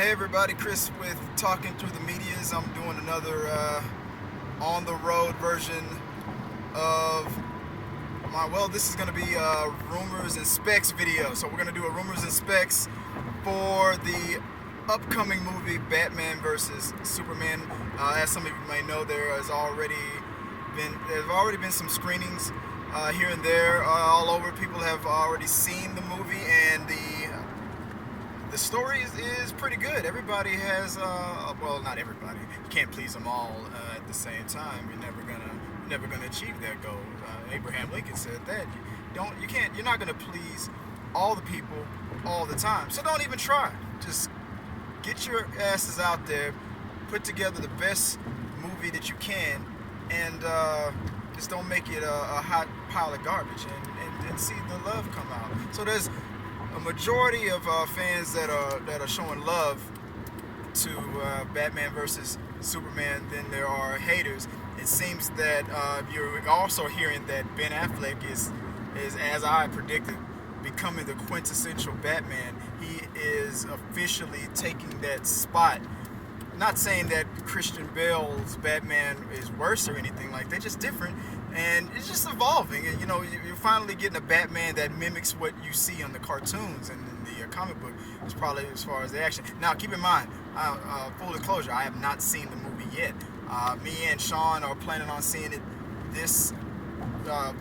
Hey everybody, Chris with Talking Through the Medias. I'm doing another on the road version of this is going to be a rumors and specs video. So we're going to do a rumors and specs for the upcoming movie Batman vs. Superman. As some of you may know, there's already been some screenings here and there all over. People have already seen the movie, and the story is pretty good. Everybody has, well, not everybody. You can't please them all at the same time. You're never gonna achieve that goal. Abraham Lincoln said that. You're not gonna please all the people all the time. So don't even try. Just get your asses out there, put together the best movie that you can, and just don't make it a hot pile of garbage, and see the love come out. So there's a majority of fans that are showing love to Batman versus Superman. Then there are haters. It seems that you're also hearing that Ben Affleck is, as I predicted, becoming the quintessential Batman. He is officially taking that spot. Not saying that Christian Bale's Batman is worse or anything like that, just different, and it's just evolving. You know, you're finally getting a Batman that mimics what you see on the cartoons and in the comic book, is probably as far as the action. Now, keep in mind, full disclosure, I have not seen the movie yet. Me and Sean are planning on seeing it this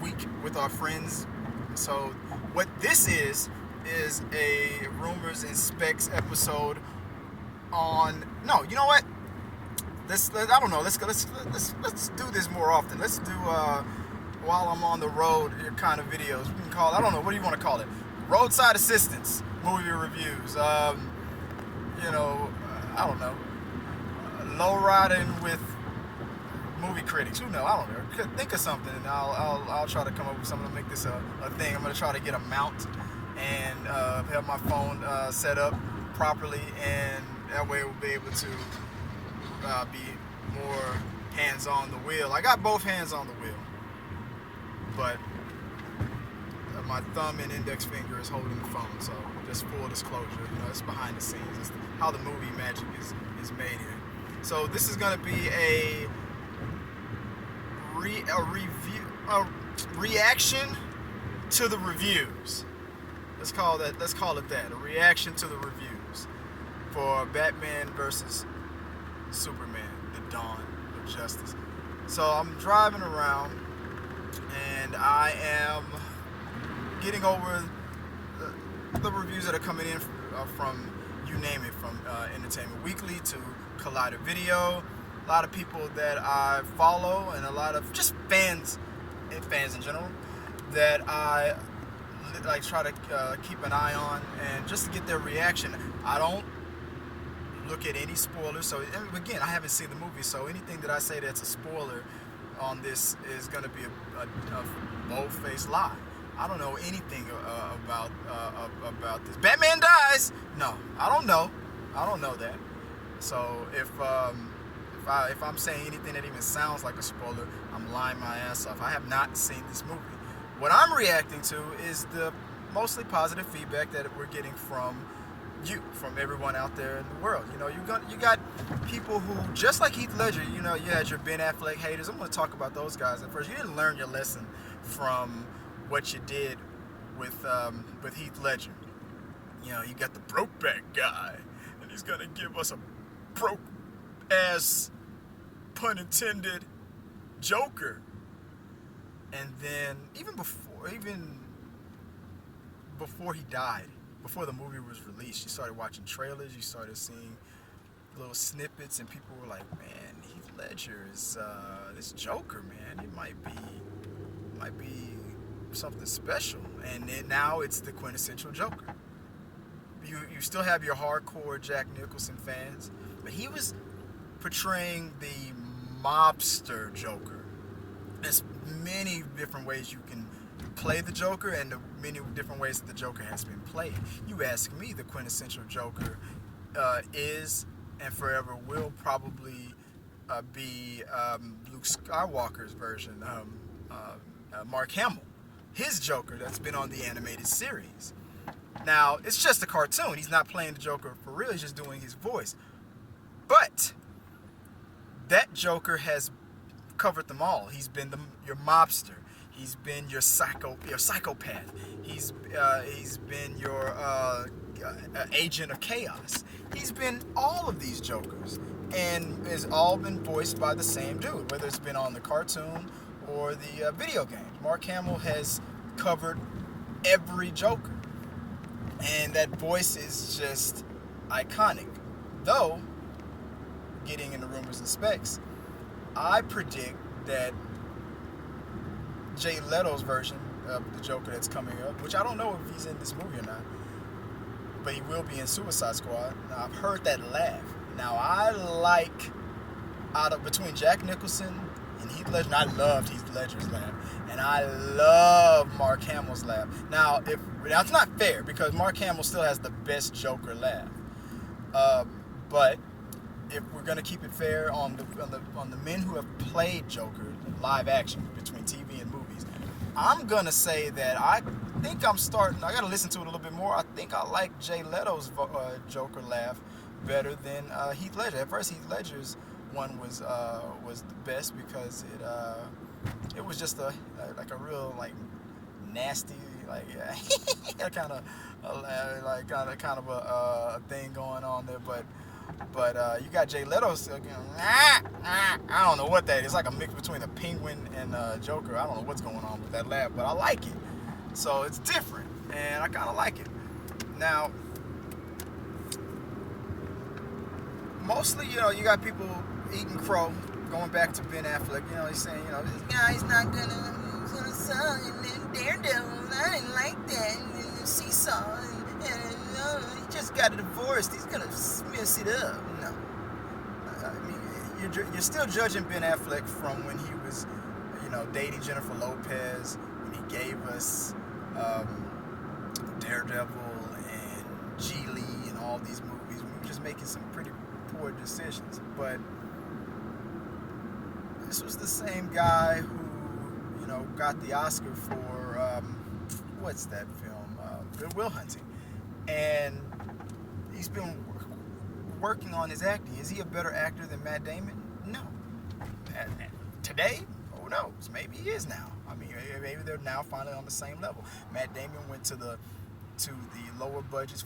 week with our friends. So what this is a rumors and specs episode on, no, you know what? I don't know. Let's do this more often. Let's do while I'm on the road kind of videos. We can call it, I don't know, what do you want to call it? Roadside assistance movie reviews. You know, I don't know. Low riding with movie critics. Who knows? I don't know. Think of something, and I'll try to come up with something to make this a thing. I'm gonna try to get a mount and have my phone set up properly, and that way we'll be able to be more hands on the wheel. I got both hands on the wheel, but my thumb and index finger is holding the phone. So just full disclosure, you know, it's behind the scenes. It's how the movie magic is made here. So this is going to be a reaction to the reviews. Let's call it that. A reaction to the reviews for Batman versus Superman, the Dawn of Justice. So I'm driving around, and I am getting over the reviews that are coming in from you name it, from Entertainment Weekly to Collider Video. A lot of people that I follow, and a lot of just fans in general, that I like try to keep an eye on, and just to get their reaction. I don't look at any spoilers. So again, I haven't seen the movie, so anything that I say that's a spoiler on this is going to be a bold-faced lie. I don't know anything about this. Batman dies. No, I don't know that. So if I'm saying anything that even sounds like a spoiler, I'm lying my ass off. I have not seen this movie. What I'm reacting to is the mostly positive feedback that we're getting from everyone out there in the world. You know, you got people who, just like Heath Ledger, you know, you had your Ben Affleck haters. I'm going to talk about those guys at first. You didn't learn your lesson from what you did with Heath Ledger. You know, you got the Brokeback guy, and he's going to give us a broke ass, pun intended, Joker. And then even before he died, before the movie was released, you started watching trailers, you started seeing little snippets, and people were like, man, Heath Ledger is this Joker, man. It might be something special. And then now it's the quintessential Joker. You still have your hardcore Jack Nicholson fans, but he was portraying the mobster Joker. There's many different ways you can play the Joker, and the many different ways that the Joker has been played. You ask me, the quintessential Joker is and forever will probably be Luke Skywalker's version, Mark Hamill, his Joker that's been on the animated series. Now, it's just a cartoon. He's not playing the Joker for real. He's just doing his voice. But that Joker has covered them all. He's been your mobster. He's been your psychopath. He's been your agent of chaos. He's been all of these Jokers, and it's all been voiced by the same dude, whether it's been on the cartoon or the video games. Mark Hamill has covered every Joker, and that voice is just iconic. Though, getting into rumors and specs, I predict that Jay Leto's version of the Joker that's coming up, which I don't know if he's in this movie or not, but he will be in Suicide Squad. Now, I've heard that laugh. Now, I like, between Jack Nicholson and Heath Ledger, I loved Heath Ledger's laugh, and I love Mark Hamill's laugh. Now, it's not fair, because Mark Hamill still has the best Joker laugh. But if we're gonna keep it fair on the men who have played Joker live action between TV and movies, I'm gonna say that I think I gotta listen to it a little bit more. I think I like Jay Leto's Joker laugh better than Heath Ledger. At first, Heath Ledger's one was the best, because it was just a real nasty kind of a thing going on there, but you got Jay Leto's I don't know what that is. It's like a mix between a penguin and a Joker. I don't know what's going on with that laugh, but I like it. So it's different, and I kind of like it. Now, mostly, you got people eating crow, going back to Ben Affleck. He's saying, this guy's not gonna sell in Daredevil. I didn't like that. And Seesaw, and he just got a divorce. He's gonna mess it up. No, I mean, you're still judging Ben Affleck from when he was, dating Jennifer Lopez, when he gave us Daredevil and Geely and all these movies. We were just making some pretty poor decisions, but this was the same guy who, got the Oscar for what's that film? Good Will Hunting, and he's been working on his acting. Is he a better actor than Matt Damon? No. Today, who knows? Maybe he is now. I mean, maybe they're now finally on the same level. Matt Damon went to the lower budgets,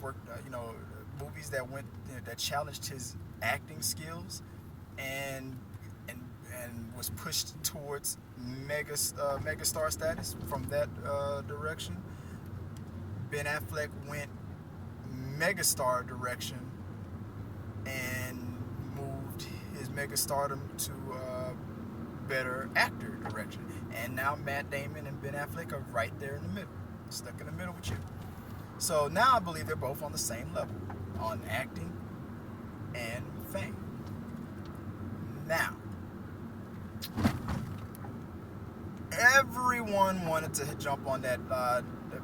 movies that challenged his acting skills, and was pushed towards megastar status from that direction. Ben Affleck went megastar direction and moved his megastardom to better actor direction. And now Matt Damon and Ben Affleck are right there in the middle, stuck in the middle with you. So now I believe they're both on the same level on acting and fame. Now, everyone wanted to jump on that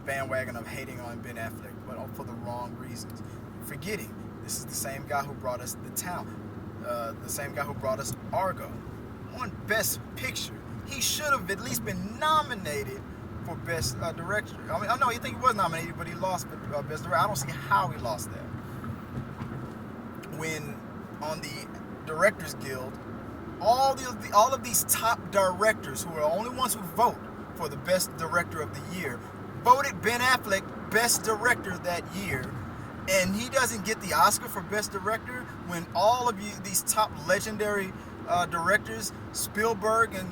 bandwagon of hating on Ben Affleck, but for the wrong reasons. Forgetting this is the same guy who brought us The Town, the same guy who brought us Argo, won Best Picture. He should have at least been nominated for Best Director. I mean, I know you think he was nominated, but he lost Best Director. I don't see how he lost that. When on the Directors Guild, all of these top directors, who are the only ones who vote for the Best Director of the Year, voted Ben Affleck Best Director that year, and he doesn't get the Oscar for Best Director when all of these top legendary directors, Spielberg and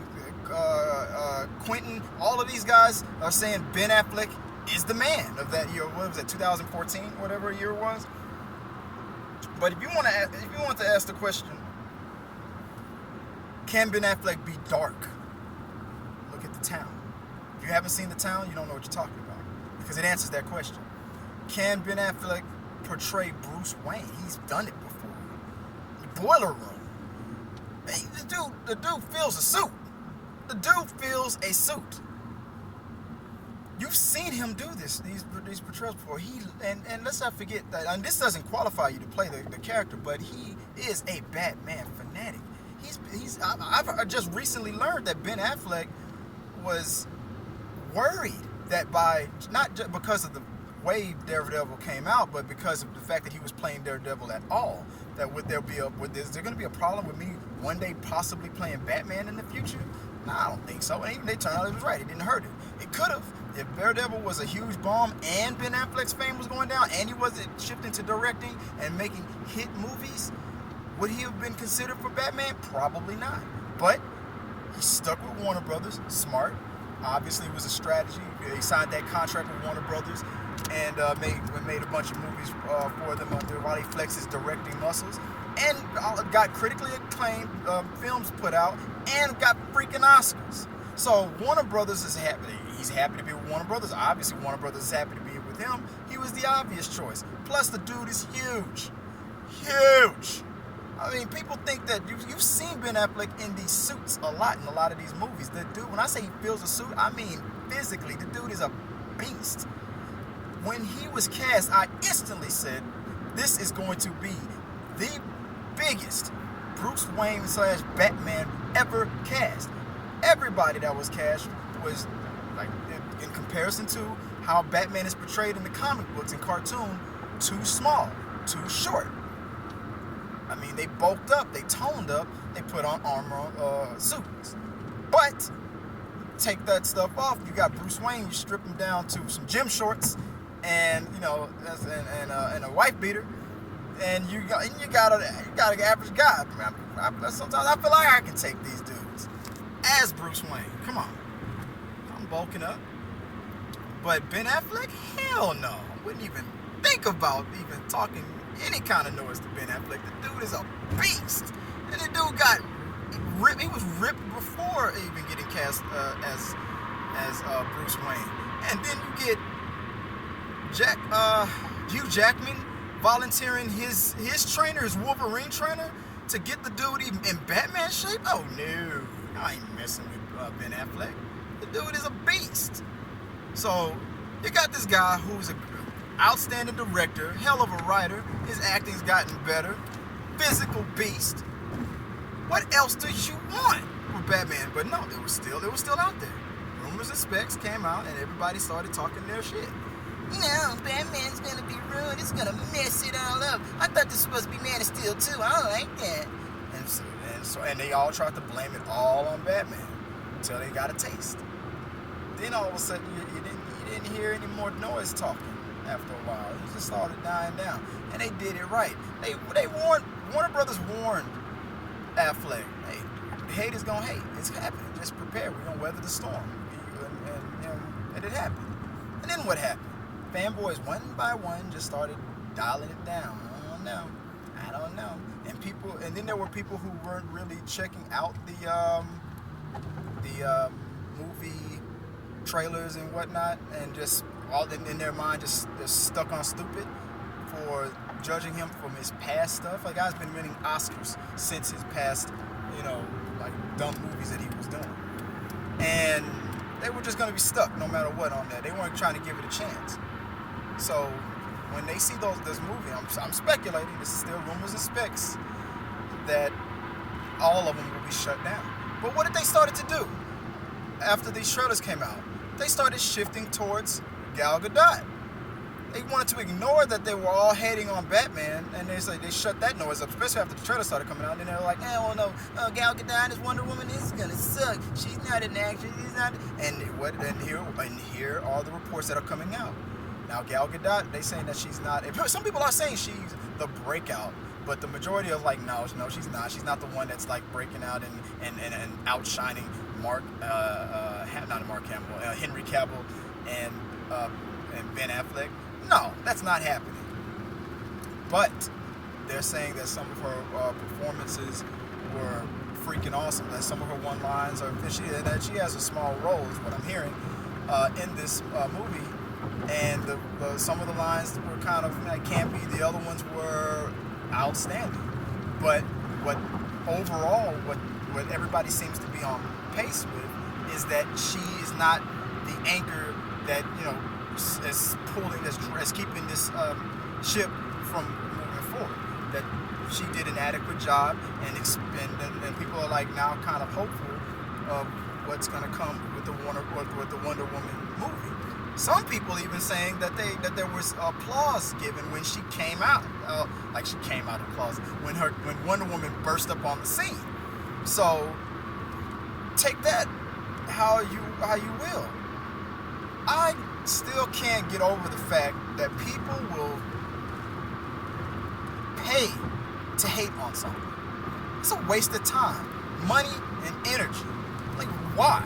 Quentin, all of these guys are saying Ben Affleck is the man of that year. What was it, 2014, whatever year it was? But if you want to ask the question, can Ben Affleck be dark? Look at The Town. If you haven't seen The Town, you don't know what you're talking about, because it answers that question. Can Ben Affleck portray Bruce Wayne? He's done it before. The Boiler Room. Hey, the dude feels a suit. The dude feels a suit. You've seen him do these portrayals before. And let's not forget that, and this doesn't qualify you to play the character, but he is a Batman fanatic. I've just recently learned that Ben Affleck was worried that not just because of the way Daredevil came out, but because of the fact that he was playing Daredevil at all, that is there going to be a problem with me one day possibly playing Batman in the future? Nah, I don't think so. And even they turned out it was right. It didn't hurt it. It could have. If Daredevil was a huge bomb and Ben Affleck's fame was going down and he wasn't shifting to directing and making hit movies, would he have been considered for Batman? Probably not. But he stuck with Warner Brothers. Smart. Obviously, it was a strategy. He signed that contract with Warner Brothers and made a bunch of movies for them while he flexed his directing muscles, and got critically acclaimed films put out and got freaking Oscars. So Warner Brothers is happy. He's happy to be with Warner Brothers. Obviously, Warner Brothers is happy to be with him. He was the obvious choice. Plus, the dude is huge. Huge. I mean, people think that you've seen Ben Affleck in these suits a lot in a lot of these movies. The dude, when I say he fills a suit, I mean physically. The dude is a beast. When he was cast, I instantly said, this is going to be the biggest Bruce Wayne / Batman ever cast. Everybody that was cast was, like, in comparison to how Batman is portrayed in the comic books and cartoon, too small, too short. I mean, they bulked up, they toned up, they put on armor suits. But take that stuff off, you got Bruce Wayne, you strip him down to some gym shorts and and a wife beater, and you got an average guy. Sometimes I feel like I can take these dudes as Bruce Wayne. Come on, I'm bulking up. But Ben Affleck, hell no, wouldn't even think about even talking any kind of noise to Ben Affleck. The dude is a beast, and the dude got ripped. He was ripped before even getting cast as Bruce Wayne, and then you get Hugh Jackman volunteering his trainer, his Wolverine trainer, to get the dude even in Batman shape. Oh no, I ain't messing with Ben Affleck. The dude is a beast. So you got this guy who's an outstanding director, hell of a writer. His acting's gotten better. Physical beast. What else do you want for Batman? But no, it was still out there. Rumors and specs came out, and everybody started talking their shit. No, Batman's gonna be ruined. It's gonna mess it all up. I thought this was supposed to be Man of Steel too. I don't like that. And they all tried to blame it all on Batman until they got a taste. Then all of a sudden, you didn't hear any more noise talking after a while. It just started dying down, and they did it right. They warned, Warner Brothers warned Affleck, hey, haters gonna hate. It's happening. Just prepare. We're gonna weather the storm, and it happened. And then what happened? Fanboys one by one just started dialing it down. I don't know. And then there were people who weren't really checking out the movie trailers and whatnot, and just all in their mind just stuck on stupid for judging him from his past stuff. Like, guy's been winning Oscars since his past, like dumb movies that he was doing, and they were just gonna be stuck no matter what on that. They weren't trying to give it a chance. So when they see this movie, I'm speculating. This is still rumors and specs that all of them will be shut down. But what did they started to do after these trailers came out? They started shifting towards Gal Gadot. They wanted to ignore that they were all hating on Batman, and they shut that noise up, especially after the trailer started coming out. And they were like, "Oh no, Gal Gadot as Wonder Woman is gonna suck. She's not an actress. She's not." And here are the reports that are coming out now. Gal Gadot, they saying that she's not. Some people are saying she's the breakout, but the majority are like, no, she's not. She's not the one that's like breaking out and outshining Henry Cavill and Ben Affleck. No, that's not happening. But they're saying that some of her performances were freaking awesome. That some of her one-lines that she has a small role, is what I'm hearing, in this movie. And some of the lines were kind of campy. The other ones were outstanding. But what everybody seems to be on pace with is that she is not the anchor that is keeping this ship from moving forward. That she did an adequate job, and people are like now kind of hopeful of what's going to come with the Wonder Woman movie. Some people even saying that there was applause given when she came out, like she came out of the closet when Wonder Woman burst up on the scene. So take that how you will. I still can't get over the fact that people will pay to hate on something. It's a waste of time, money, and energy. Like, why?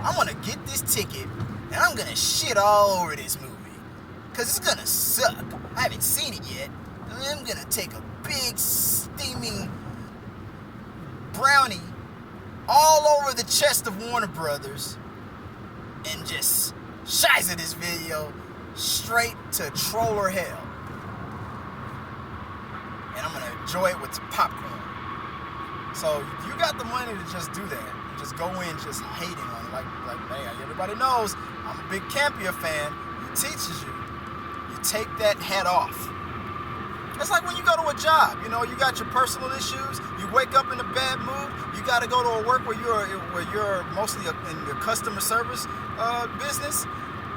I'm gonna get this ticket and I'm gonna shit all over this movie. Cause it's gonna suck. I haven't seen it yet. And I'm gonna take a big steaming brownie all over the chest of Warner Brothers and just shiza this video straight to troller hell. And I'm gonna enjoy it with some popcorn. So you got the money to just do that. Just go in just hating on it. Like hey, everybody knows I'm a big Campia fan. He teaches you. You take that hat off. It's like when you go to a job, you got your personal issues, you wake up in a bad mood, you got to go to a work where you're mostly in your customer service business.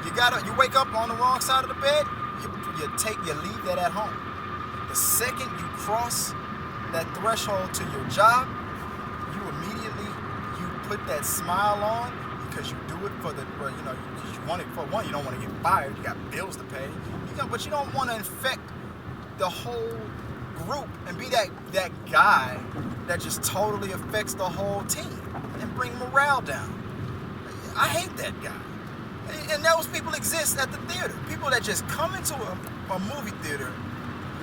You wake up on the wrong side of the bed, you leave that at home. The second you cross that threshold to your job, you immediately put that smile on because you do it because you want it for one. You don't want to get fired. You got bills to pay. But you don't want to infect the whole group and be that guy that just totally affects the whole team and bring morale down. I hate that guy. And those people exist at the theater. People that just come into a movie theater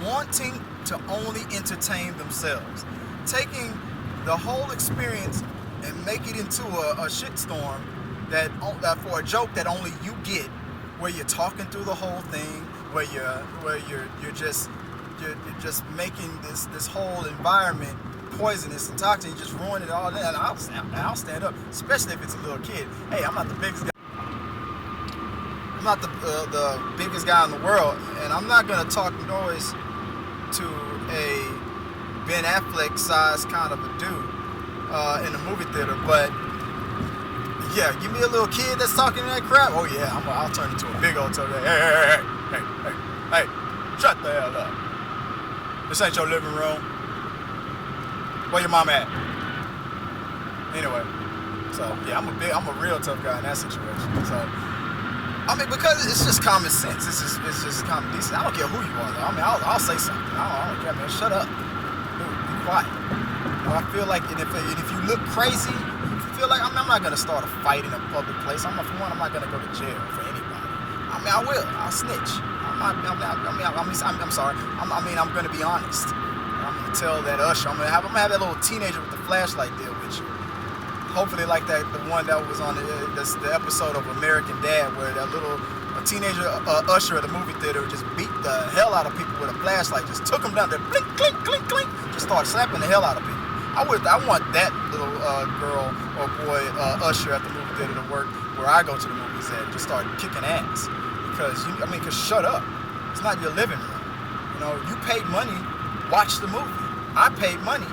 wanting to only entertain themselves, taking the whole experience and make it into a shitstorm that for a joke that only you get, where you're talking through the whole thing, where you're just making this whole environment poisonous and toxic. You just ruin it all. And I'll stand up, especially if it's a little kid. Hey, I'm not the biggest guy. I'm not the biggest guy in the world, and I'm not gonna talk noise to a Ben Affleck size kind of a dude in the movie theater. But yeah, give me a little kid that's talking that crap. Oh yeah, I'll turn into a big old toe. Hey, shut the hell up. This ain't your living room. Where your mom at? Anyway, so yeah, I'm a real tough guy in that situation. So because it's just common sense. It's just common decency. I don't care who you are, though. I'll say something. I don't care, man. Shut up. Dude, be quiet. I feel like, and if you look crazy, you feel like I'm not gonna start a fight in a public place. For one, I'm not gonna go to jail for anybody. I will. I'll snitch. I'm sorry. I'm gonna be honest. I'm gonna tell that usher. I'm gonna have that little teenager with the flashlight there with you. Hopefully, like the one that was on the episode of American Dad, where that little teenager usher at the movie theater just beat the hell out of people with a flashlight, just took them down there, blink, clink, clink, clink, just started slapping the hell out of people. I want that little girl or boy usher at the movie theater to work where I go to the movies at, just start kicking ass. Because shut up. It's not your living room. You paid money, watch the movie. I paid money,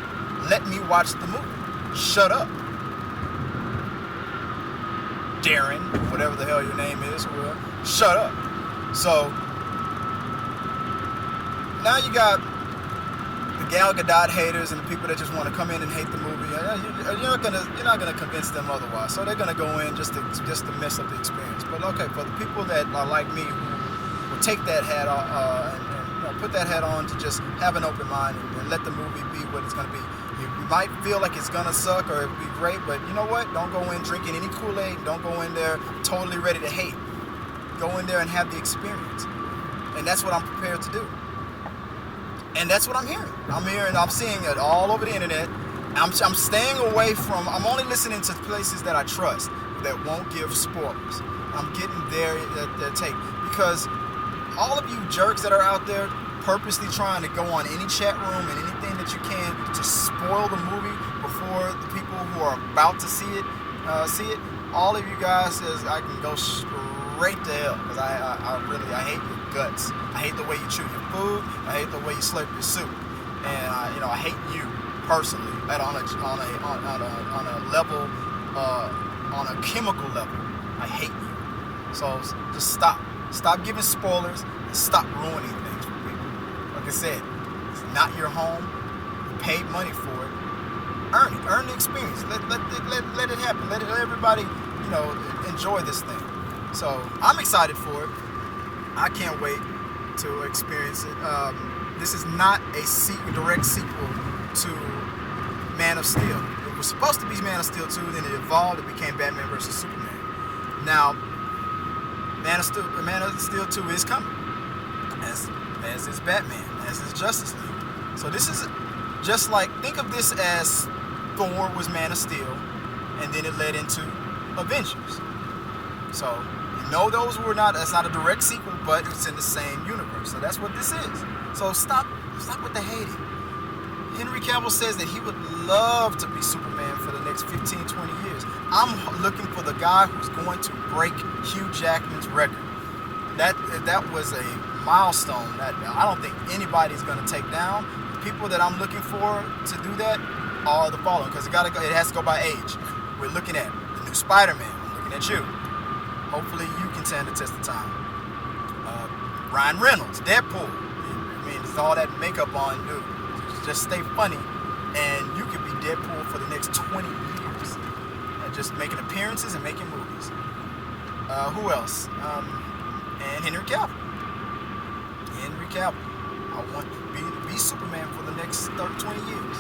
let me watch the movie. Shut up. Darren, whatever the hell your name is, shut up. So now you got the Gal Gadot haters and the people that just want to come in and hate the movie. You're not gonna convince them otherwise. So they're gonna go in just to mess up the experience. But okay, for the people that are like me, who will take that hat off and put that hat on to just have an open mind and let the movie be what it's gonna be. You might feel like it's gonna suck or it'll be great, but you know what? Don't go in drinking any Kool-Aid. Don't go in there totally ready to hate. Go in there and have the experience. And that's what I'm prepared to do. And that's what I'm hearing. I'm seeing it all over the internet. I'm staying away from, I'm only listening to places that I trust, that won't give spoilers. I'm getting their take. Because all of you jerks that are out there purposely trying to go on any chat room and anything that you can to spoil the movie before the people who are about to see it, all of you guys says I can go straight to hell, because I hate your guts. I hate the way you chew your food. I hate the way you slurp your soup, and I hate you personally on a level, on a chemical level. I hate you. So just stop giving spoilers, and stop ruining things for people. Like I said, it's not your home. You paid money for it. Earn the experience. Let it happen. Let everybody, enjoy this thing. So I'm excited for it. I can't wait to experience it. This is not a direct sequel to Man of Steel. It was supposed to be Man of Steel 2, then it evolved. It became Batman vs Superman. Now, Man of Steel 2 is coming, as is Batman, as is Justice League. So this is just like, think of this as Thor was Man of Steel, and then it led into Avengers. So that's not a direct sequel, but it's in the same universe. So that's what this is. So stop with the hating. Henry Cavill says that he would love to be Superman for the next 15, 20 years. I'm looking for the guy who's going to break Hugh Jackman's record. That was a milestone that I don't think anybody's going to take down. The people that I'm looking for to do that are the following, because it has to go by age. We're looking at the new Spider-Man. I'm looking at you. Hopefully you can stand the test of time. Ryan Reynolds, Deadpool. I mean, there's all that makeup on, dude. Just stay funny, and you could be Deadpool for the next 20 years. Just making appearances and making movies. Who else? And Henry Cavill. I want to be Superman for the next 30, 20 years.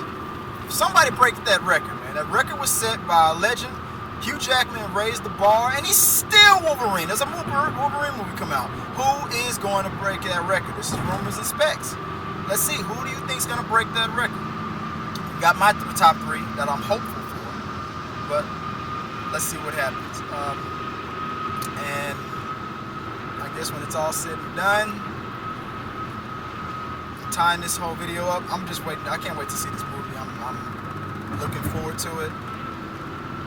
If somebody breaks that record, man. That record was set by a legend. Hugh Jackman raised the bar, and he's still Wolverine. There's a Wolverine movie come out. Who is going to break that record? This is rumors and specs. Let's see. Who do you think is going to break that record? Got my top 3 that I'm hopeful for, but let's see what happens. And I guess when it's all said and done, tying this whole video up, I'm just waiting. I can't wait to see this movie. I'm looking forward to it.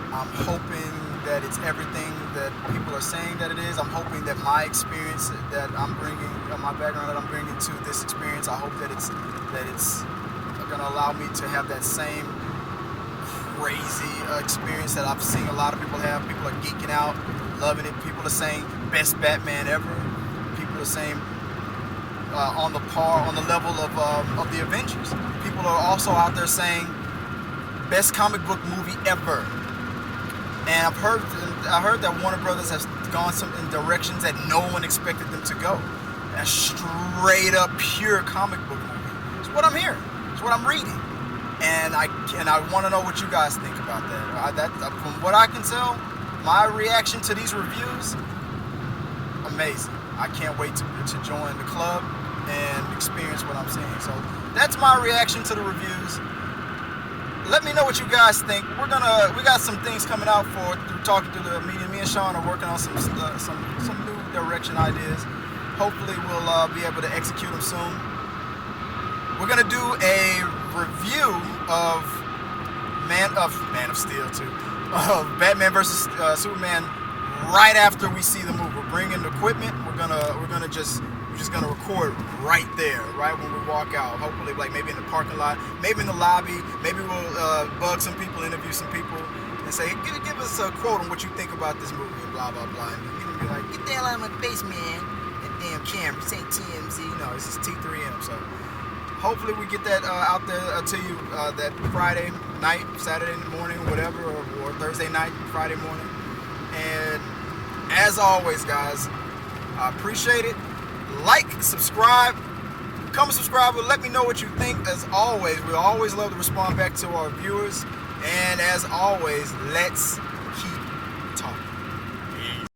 I'm hoping that it's everything that people are saying that it is. I'm hoping that my experience that I'm bringing, my background that I'm bringing to this experience, I hope that it's going to allow me to have that same crazy experience that I've seen a lot of people have. People are geeking out, loving it. People are saying best Batman ever. People are saying on the level of the Avengers. People are also out there saying best comic book movie ever. And I heard that Warner Brothers has gone in directions that no one expected them to go. A straight up pure comic book movie. It's what I'm hearing. It's what I'm reading. And I want to know what you guys think about that. From what I can tell, my reaction to these reviews, amazing. I can't wait to join the club and experience what I'm seeing. So that's my reaction to the reviews. Let me know what you guys think. We got some things coming out through talking to the media. Me and Sean are working on some new direction ideas. Hopefully we'll be able to execute them soon. We're gonna do a review of Man of Steel 2, of Batman vs Superman right after we see the movie. We're bringing the equipment. We're just gonna record right there, right when we walk out. Hopefully, like maybe in the parking lot, maybe in the lobby. Maybe we'll bug some people, interview some people, and say, give us a quote on what you think about this movie, and blah blah blah. And you're gonna be like, get the hell out of my face, man. That damn camera, this ain't TMZ. No, this is T3M. So hopefully we get that out there to you that Friday night, Saturday morning, whatever, or Thursday night, Friday morning. And as always, guys, I appreciate it. Like, subscribe, come and subscribe, and let me know what you think. As always, we always love to respond back to our viewers. And as always, let's